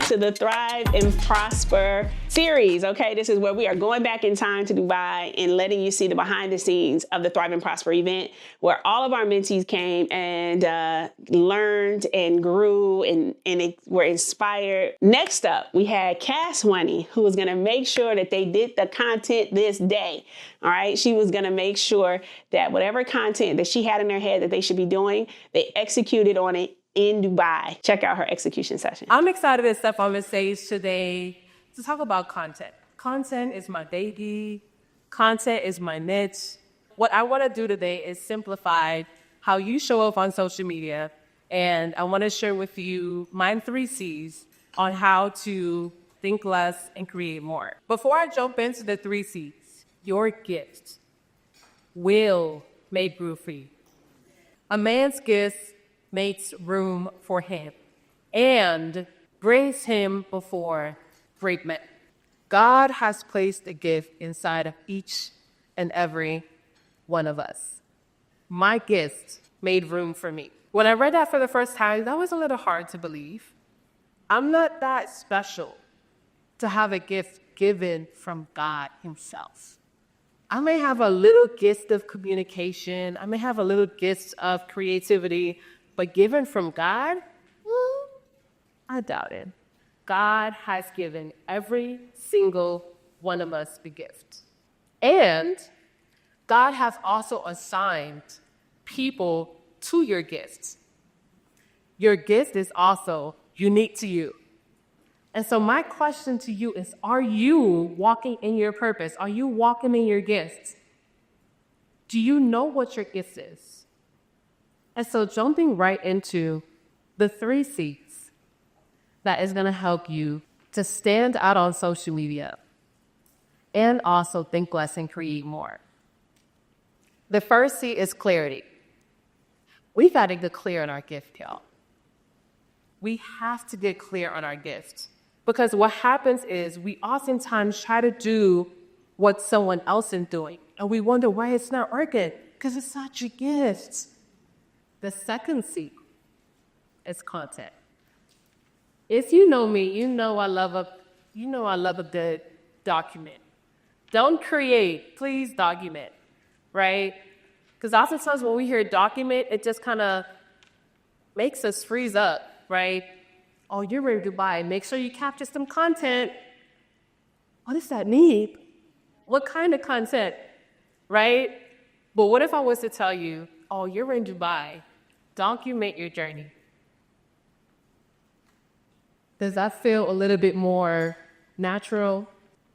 to the Thrive and Prosper series, okay? This is where we are going back in time to Dubai and letting you see the behind the scenes of the Thrive and Prosper event, where all of our mentees came and learned and grew and were inspired. Next up, we had Cass Winnie, who was gonna make sure that they did the content this day, all right? She was gonna make sure that whatever content that she had in her head that they should be doing, they executed on it in Dubai. Check out her execution session. I'm excited to step on the stage today to talk about content. Content is my baby. Content is my niche. What I want to do today is simplify how you show up on social media. And I want to share with you my 3 C's on how to think less and create more. Before I jump into the 3 C's, your gift will make room for you. A man's gift makes room for him and brings him before great men. God has placed a gift inside of each and every one of us. My gift made room for me. When I read that for the first time, that was a little hard to believe. I'm not that special to have a gift given from God himself. I may have a little gift of communication. I may have a little gift of creativity, but given from God, I doubt it. God has given every single one of us the gift. And God has also assigned people to your gifts. Your gift is also unique to you. And so my question to you is, are you walking in your purpose? Are you walking in your gifts? Do you know what your gift is? And so jumping right into the 3 C's that is going to help you to stand out on social media and also think less and create more. The first C is clarity. We got to get clear on our gift, y'all. We have to get clear on our gift. Because what happens is we oftentimes try to do what someone else is doing. And we wonder why it's not working. Because it's not your gift. The second C is content. If you know me, you know I love a good document. Don't create, please document, right? Because oftentimes when we hear document, it just kind of makes us freeze up, right? Oh, you're in Dubai. Make sure you capture some content. What does that need? What kind of content, right? But what if I was to tell you, oh, you're in Dubai. Document your journey. Does that feel a little bit more natural?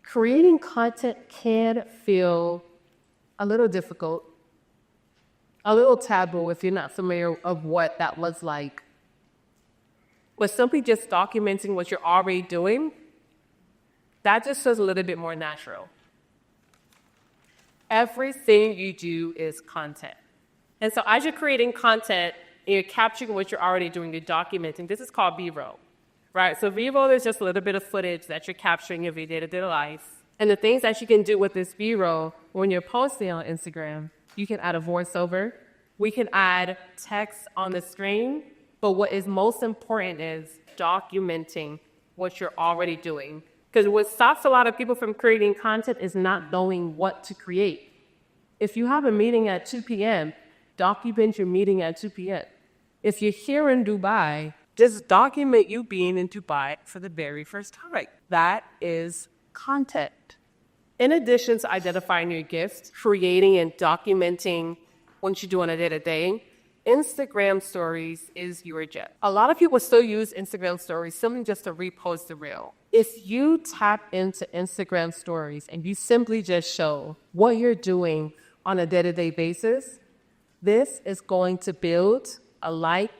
Creating content can feel a little difficult, a little taboo if you're not familiar of what that was like. But simply just documenting what you're already doing, that just feels a little bit more natural. Everything you do is content. And so as you're creating content and you're capturing what you're already doing, you're documenting, this is called B-roll, right? So B-roll is just a little bit of footage that you're capturing of your day-to-day life. And the things that you can do with this B-roll when you're posting on Instagram, you can add a voiceover. We can add text on the screen. But what is most important is documenting what you're already doing. Because what stops a lot of people from creating content is not knowing what to create. If you have a meeting at 2 p.m., document your meeting at 2 p.m. If you're here in Dubai, just document you being in Dubai for the very first time. That is content. In addition to identifying your gifts, creating and documenting what you do on a day-to-day, Instagram stories is your jet. A lot of people still use Instagram stories simply just to repost the reel. If you tap into Instagram stories and you simply just show what you're doing on a day-to-day basis, this is going to build a like,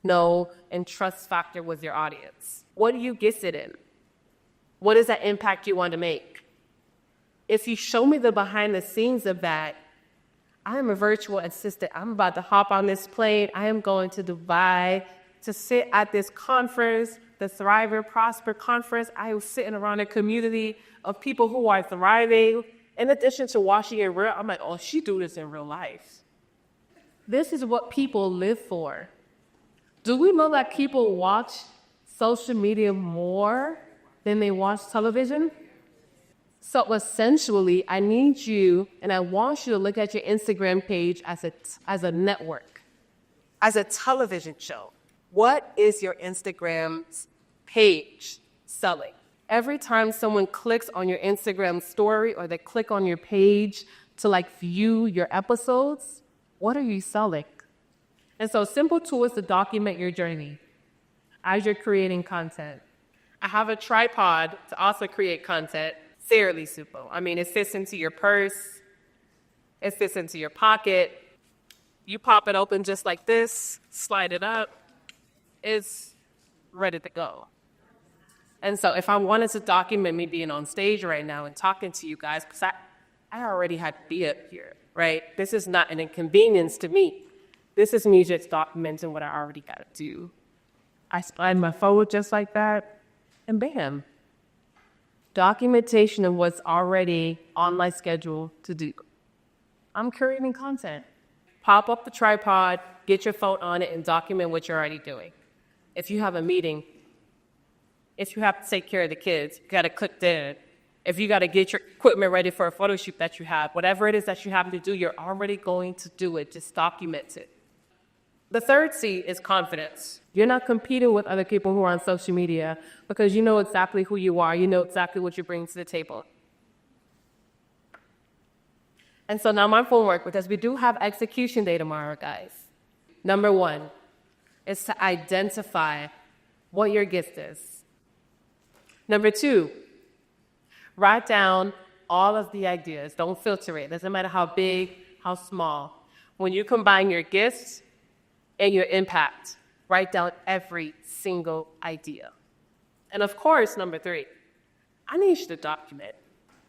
know, and trust factor with your audience. What do you get it in? What is that impact you want to make? If you show me the behind the scenes of that, I am a virtual assistant. I'm about to hop on this plane. I am going to Dubai to sit at this conference, the Thrive and Prosper conference. I was sitting around a community of people who are thriving. In addition to watching it real, I'm like, oh, she do this in real life. This is what people live for. Do we know that people watch social media more than they watch television. So essentially, I need you and I want you to look at your Instagram page as a network, as a television show. What is your Instagram's page selling? Every time someone clicks on your Instagram story or they click on your page to view your episodes, what are you selling? And so simple tools to document your journey as you're creating content. I have a tripod to also create content. Fairly simple. I mean, it fits into your purse. It fits into your pocket. You pop it open just like this, slide it up. It's ready to go. And so if I wanted to document me being on stage right now and talking to you guys, because I already had to be up here, right? This is not an inconvenience to me. This is me just documenting what I already got to do. I slide my forward just like that, and bam. Documentation of what's already on my schedule to do. I'm creating content. Pop up the tripod, get your phone on it, and document what you're already doing. If you have a meeting, if you have to take care of the kids, you got to click there. If you got to get your equipment ready for a photo shoot that you have, whatever it is that you have to do, you're already going to do it. Just document it. The third C is confidence. You're not competing with other people who are on social media because you know exactly who you are. You know exactly what you bring to the table. And so now my homework, because we do have execution day tomorrow, guys. Number one is to identify what your gift is. Number two, write down all of the ideas. Don't filter it. Doesn't matter how big, how small. When you combine your gifts and your impact, write down every single idea. And of course, number three, I need you to document.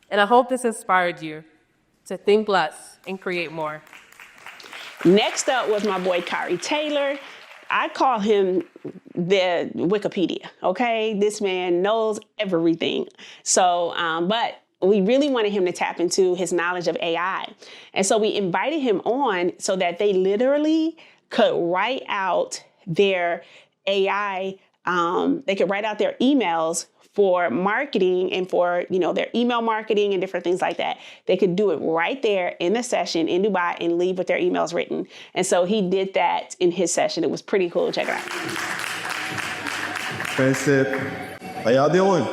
And I hope this inspired you to think less and create more. Next up was my boy Kyrie Taylor. I call him the Wikipedia, okay? This man knows everything. So, but we really wanted him to tap into his knowledge of AI. And so we invited him on so that they literally could write out their AI, they could write out their emails for marketing and for, their email marketing and different things like that. They could do it right there in the session in Dubai and leave with their emails written. And so he did that in his session. It was pretty cool. Check it out. Friendship. How y'all doing?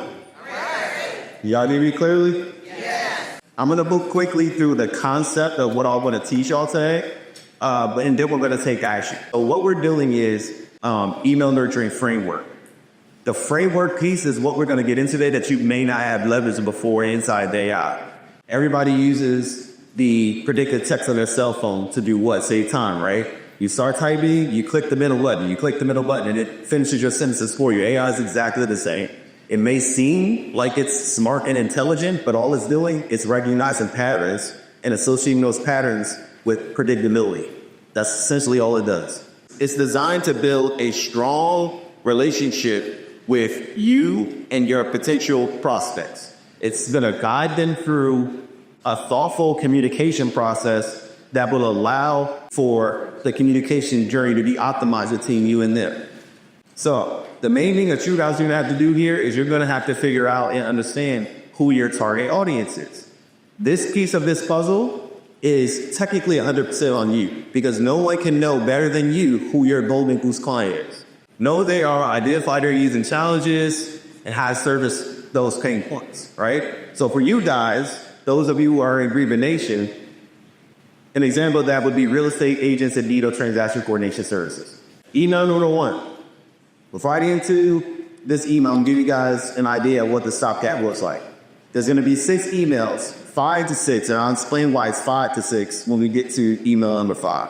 Y'all hear me clearly? Yes. I'm going to move quickly through the concept of what I want to teach y'all today, and then we're going to take action. So what we're doing is email nurturing framework. The framework piece is what we're going to get into today that you may not have leveraged before inside the AI. Everybody uses the predicted text on their cell phone to do what? Save time, right? You start typing, you click the middle button. You click the middle button and it finishes your sentences for you. AI is exactly the same. It may seem like it's smart and intelligent, but all it's doing is recognizing patterns and associating those patterns with predictability. That's essentially all it does. It's designed to build a strong relationship with you and your potential prospects. It's going to guide them through a thoughtful communication process that will allow for the communication journey to be optimized between you and them. So the main thing that you guys are going to have to do here is you're going to have to figure out and understand who your target audience is. This piece of this puzzle is technically 100% on you because no one can know better than you who your golden goose client is. Know they are, identify their needs and challenges, and how to service those pain points, right? So for you guys, those of you who are in Greenville Nation, an example of that would be real estate agents in need of transaction coordination services. Email number one. Before I get into this email, I'm going to give you guys an idea of what the stopgap looks like. There's going to be 6 emails, 5 to 6, and I'll explain why it's 5 to 6 when we get to email number 4.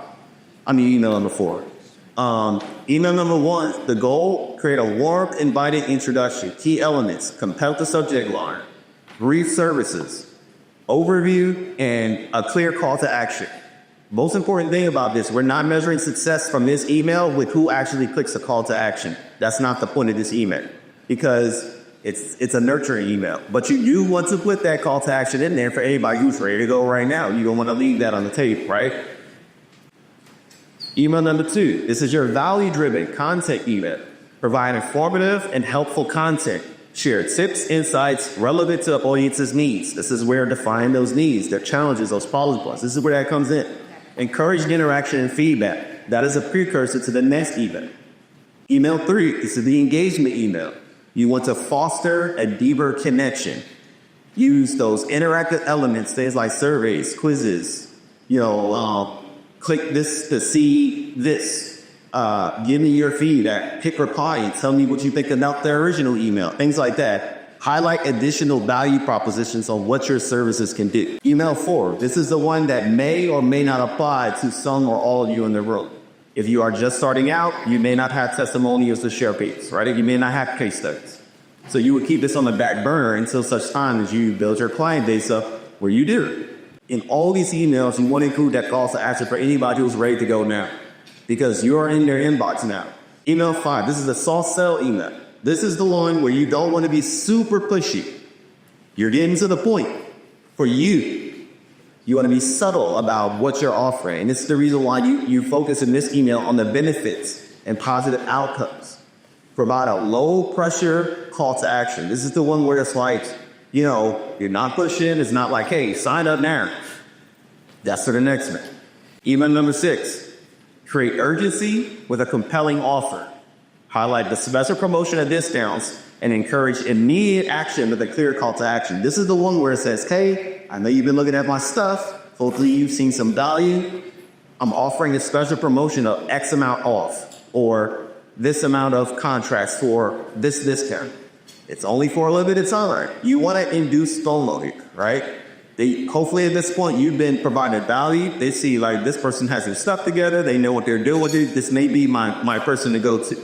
Email number 1, the goal, create a warm, inviting introduction, key elements, compel the subject line, brief services, overview, and a clear call to action. Most important thing about this, we're not measuring success from this email with who actually clicks the call to action. That's not the point of this email because it's a nurturing email. But you do want to put that call to action in there for anybody who's ready to go right now. You don't want to leave that on the table, right? Email number 2, this is your value-driven content email. Provide informative and helpful content. Share tips, insights relevant to the audience's needs. This is where define those needs, their challenges, those problems. This is where that comes in. Encourage interaction and feedback. That is a precursor to the next email. Email 3 is the engagement email. You want to foster a deeper connection. Use those interactive elements, things like surveys, quizzes, click this to see this. Give me your feedback, pick reply, tell me what you think about the original email, things like that. Highlight additional value propositions on what your services can do. Email 4, this is the one that may or may not apply to some or all of you in the room. If you are just starting out, you may not have testimonials to share peers, right? You may not have case studies. So you would keep this on the back burner until such time as you build your client base up where you do. In all these emails, you want to include that call to action for anybody who's ready to go now, because you're in their inbox now. Email 5, this is the soft sell email. This is the one where you don't want to be super pushy. You're getting to the point. For you want to be subtle about what you're offering. And this is the reason why you focus in this email on the benefits and positive outcomes. Provide a low pressure call to action. This is the one where it's like, you're not pushing. It's not like, hey, sign up now. That's for the next one. Email number 6, create urgency with a compelling offer. Highlight the special promotion and discounts and encourage immediate action with a clear call to action. This is the one where it says, hey, I know you've been looking at my stuff. Hopefully you've seen some value. I'm offering a special promotion of X amount off, or this amount of contracts for this discount. It's only for a limited time. You want to induce FOMO here, right? Hopefully at this point, you've been provided value. They see like this person has their stuff together. They know what they're doing with it. This may be my person to go to.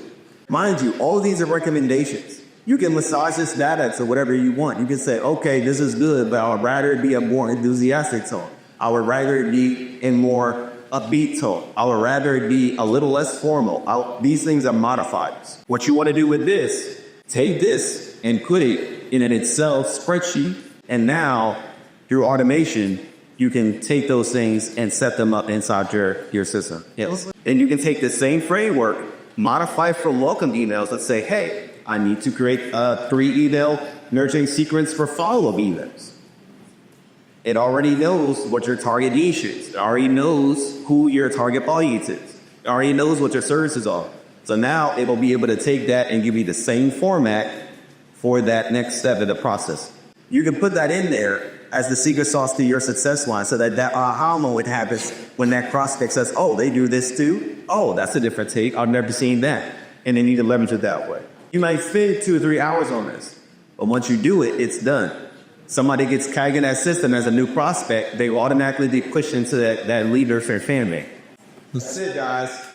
Mind you, all of these are recommendations. You can massage this data to whatever you want. You can say, okay, this is good, but I would rather it be a more enthusiastic tone. I would rather it be in more upbeat tone. I would rather it be a little less formal. These things are modifiers. What you want to do with this, take this and put it in an Excel spreadsheet. And now through automation, you can take those things and set them up inside your system. Yes. And you can take the same framework, modify from welcome emails. Let's say, hey, I need to create a 3 email nurturing sequence for follow-up emails. It already knows what your target niche is. It already knows who your target audience is. It already knows what your services are. So now it will be able to take that and give you the same format for that next step of the process. You can put that in there as the secret sauce to your success line so that aha moment happens when that prospect says, oh, they do this too? Oh, that's a different take. I've never seen that. And they need to leverage it that way. You might spend 2 or 3 hours on this, but once you do it, it's done. Somebody gets tagged in that system as a new prospect, they will automatically be pushed into that leader for family. That's it, guys.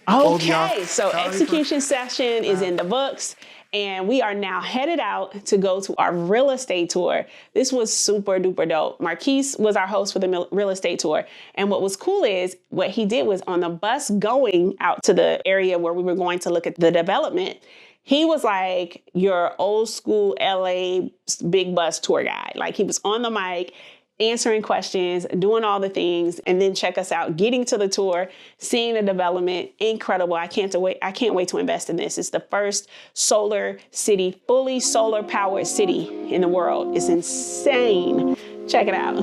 Okay, so execution session is in the books, and we are now headed out to go to our real estate tour. This was super duper dope. Marquise was our host for the real estate tour. And what was cool is what he did was on the bus going out to the area where we were going to look at the development, he was like your old school LA big bus tour guide. Like he was on the mic, answering questions, doing all the things, and then check us out, getting to the tour, seeing the development. Incredible. I can't wait to invest in this. It's the first solar city, fully solar powered city in the world. It's insane. Check it out.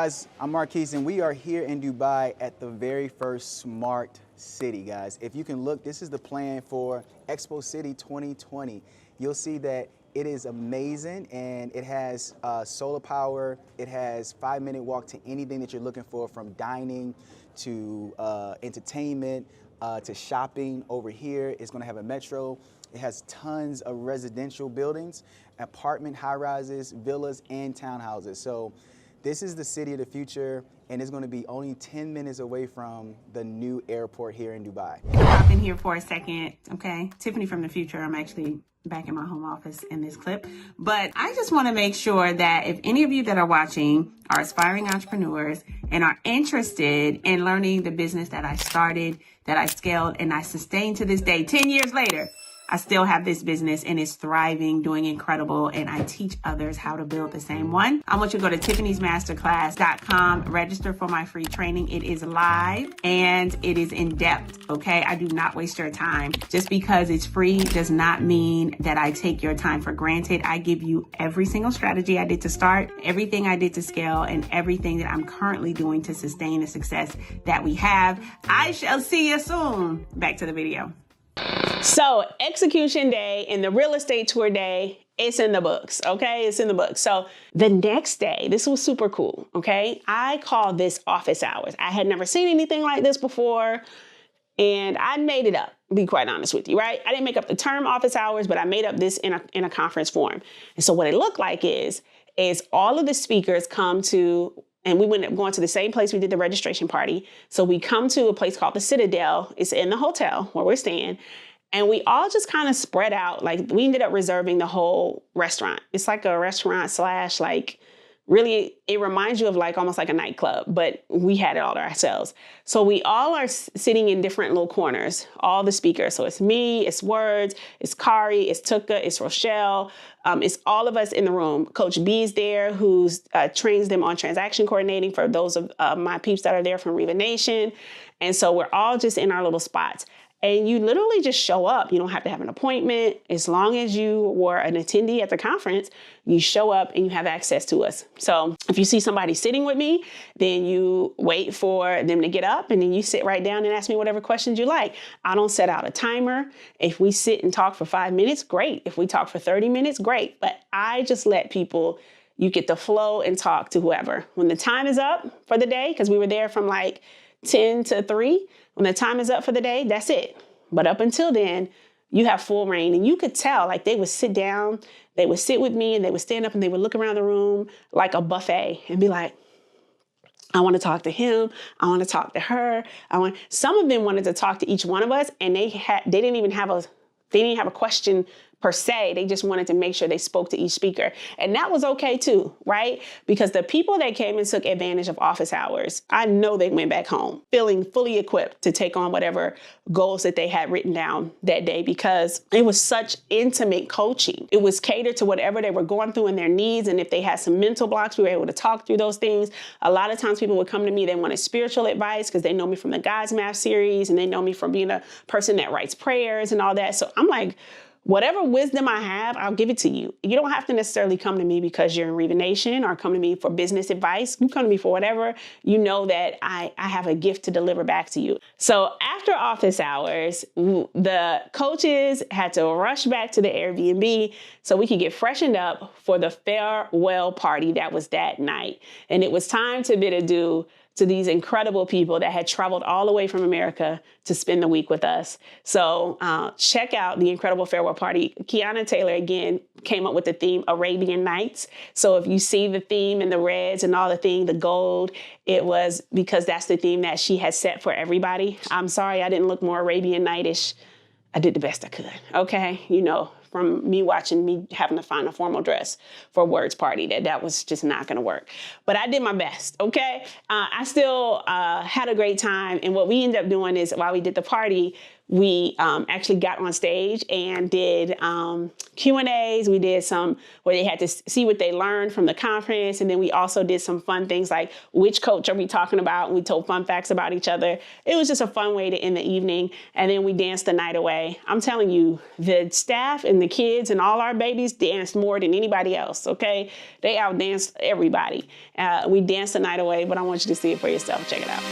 guys, I'm Marquise, and we are here in Dubai at the very first smart city, guys. If you can look, this is the plan for Expo City 2020. You'll see that it is amazing, and it has solar power. It has 5-minute walk to anything that you're looking for, from dining to entertainment to shopping. Over here, it's going to have a metro. It has tons of residential buildings, apartment high-rises, villas, and townhouses. So this is the city of the future, and it's going to be only 10 minutes away from the new airport here in Dubai. Hop in here for a second, okay? Tiffany from the future. I'm actually back in my home office in this clip. But I just want to make sure that if any of you that are watching are aspiring entrepreneurs and are interested in learning the business that I started, that I scaled, and I sustained to this day, 10 years later, I still have this business and it's thriving, doing incredible, and I teach others how to build the same one. I want you to go to tiffany'smasterclass.com, register for my free training. It is live and it is in depth, okay? I do not waste your time. Just because it's free does not mean that I take your time for granted. I give you every single strategy I did to start, everything I did to scale, and everything that I'm currently doing to sustain the success that we have. I shall see you soon. Back to the video. So execution day and the real estate tour day, it's in the books, okay? It's in the books. So the next day, this was super cool, okay? I call this office hours. I had never seen anything like this before, and I made it up, to be quite honest with you, right? I didn't make up the term office hours, but I made up this in a conference form. And so what it looked like is all of the speakers come to, and we went up going to the same place we did the registration party. So we come to a place called the Citadel. It's in the hotel where we're staying. And we all just kind of spread out. Like, we ended up reserving the whole restaurant. It's like a restaurant slash, like, really, it reminds you of like almost like a nightclub, but we had it all to ourselves. So we all are sitting in different little corners, all the speakers. So it's me, it's Words, it's Kyrie, it's Tuka, it's Rochelle. It's all of us in the room. Coach B is there, who trains them on transaction coordinating for those of my peeps that are there from Reva Nation. And so we're all just in our little spots. And you literally just show up. You don't have to have an appointment. As long as you were an attendee at the conference, you show up and you have access to us. So if you see somebody sitting with me, then you wait for them to get up and then you sit right down and ask me whatever questions you like. I don't set out a timer. If we sit and talk for 5 minutes, great. If we talk for 30 minutes, great. But I just let people, you get to flow and talk to whoever. When the time is up for the day, because we were there from like 10 to 3, when the time is up for the day, that's it. But up until then, you have full reign. And you could tell, like, they would sit down, they would sit with me, and they would stand up and they would look around the room like a buffet and be like, I want to talk to him. I want to talk to her. Some of them wanted to talk to each one of us, and they didn't even have a question per se. They just wanted to make sure they spoke to each speaker. And that was okay too, right? Because the people that came and took advantage of office hours, I know they went back home feeling fully equipped to take on whatever goals that they had written down that day, because it was such intimate coaching. It was catered to whatever they were going through and their needs. And if they had some mental blocks, we were able to talk through those things. A lot of times people would come to me, they wanted spiritual advice because they know me from the God's Math series and they know me from being a person that writes prayers and all that. So I'm like, whatever wisdom I have, I'll give it to you. You don't have to necessarily come to me because you're in Reva Nation or come to me for business advice. You come to me for whatever. You know that I have a gift to deliver back to you. So after office hours, the coaches had to rush back to the Airbnb so we could get freshened up for the farewell party that was that night. And it was time to bid adieu to these incredible people that had traveled all the way from America to spend the week with us. So check out the incredible farewell party. Kiana Taylor, again, came up with the theme Arabian Nights. So if you see the theme in the reds and all the thing, the gold, it was because that's the theme that she has set for everybody. I'm sorry I didn't look more Arabian Nightish. I did the best I could, okay? You know, from me watching me having to find a formal dress for a Words party, that was just not gonna work. But I did my best, okay? I still had a great time. And what we ended up doing is while we did the party, we actually got on stage and did Q&As. We did some where they had to see what they learned from the conference. And then we also did some fun things like, which coach are we talking about? And we told fun facts about each other. It was just a fun way to end the evening. And then we danced the night away. I'm telling you, the staff and the kids and all our babies danced more than anybody else, okay? They outdanced everybody. We danced the night away, but I want you to see it for yourself. Check it out.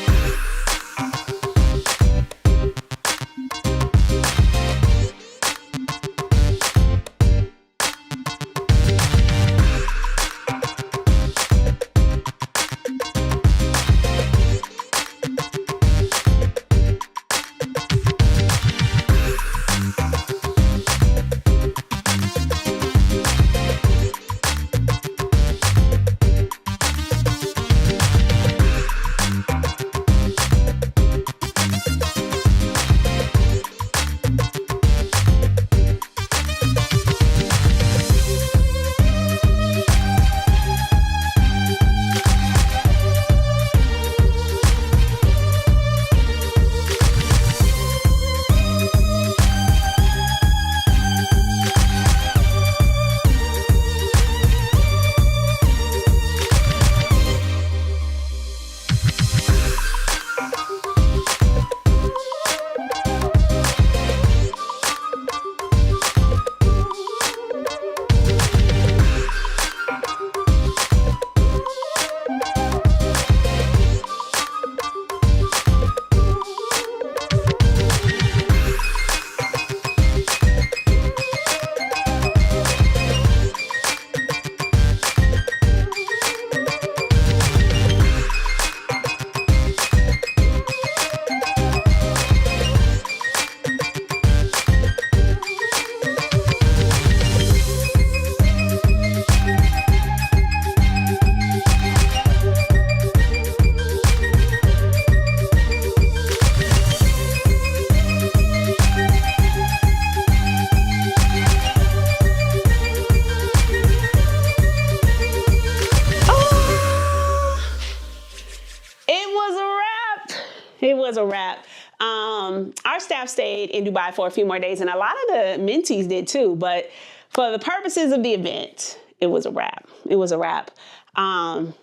It was a wrap. Our staff stayed in Dubai for a few more days, and a lot of the mentees did too. But for the purposes of the event, it was a wrap. It was a wrap. To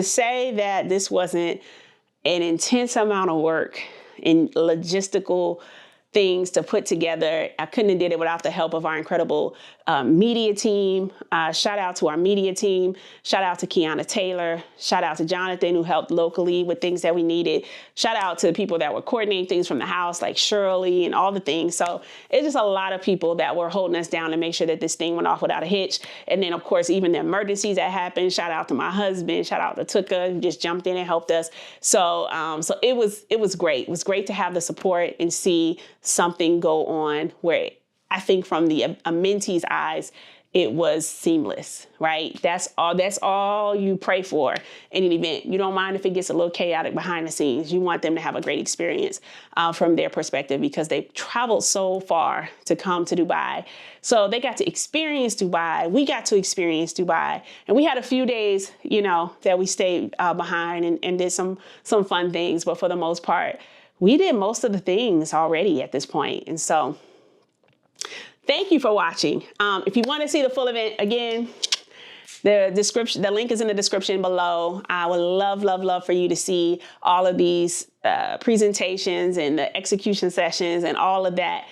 say that this wasn't an intense amount of work and logistical things to put together, I couldn't have did it without the help of our incredible media team. Shout out to our media team. Shout out to Kiana Taylor. Shout out to Jonathan, who helped locally with things that we needed. Shout out to the people that were coordinating things from the house, like Shirley and all the things. So it's just a lot of people that were holding us down to make sure that this thing went off without a hitch. And then, of course, even the emergencies that happened. Shout out to my husband. Shout out to Tuka, who just jumped in and helped us. So it was great. It was great to have the support and see something go on where I think from the mentee's eyes, it was seamless, right? That's all you pray for in an event. You don't mind if it gets a little chaotic behind the scenes. You want them to have a great experience from their perspective, because they traveled so far to come to Dubai. So they got to experience Dubai. We got to experience Dubai. And we had a few days, that we stayed behind and did some fun things. But for the most part, we did most of the things already at this point. And so thank you for watching. If you want to see the full event, again, the link is in the description below. I would love for you to see all of these presentations and the execution sessions and all of that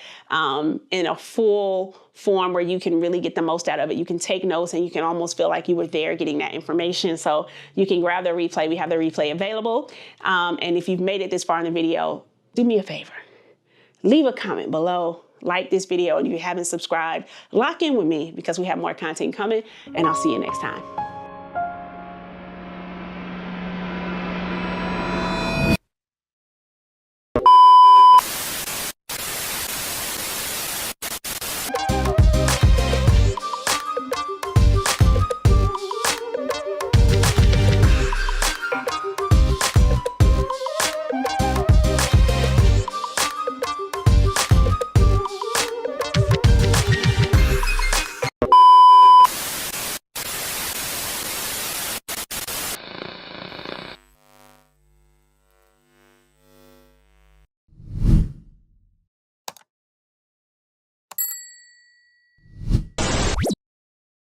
in a full form where you can really get the most out of it. You can take notes and you can almost feel like you were there getting that information. So you can grab the replay. We have the replay available. And if you've made it this far in the video, do me a favor. Leave a comment below. Like this video, and if you haven't subscribed, lock in with me because we have more content coming, and I'll see you next time.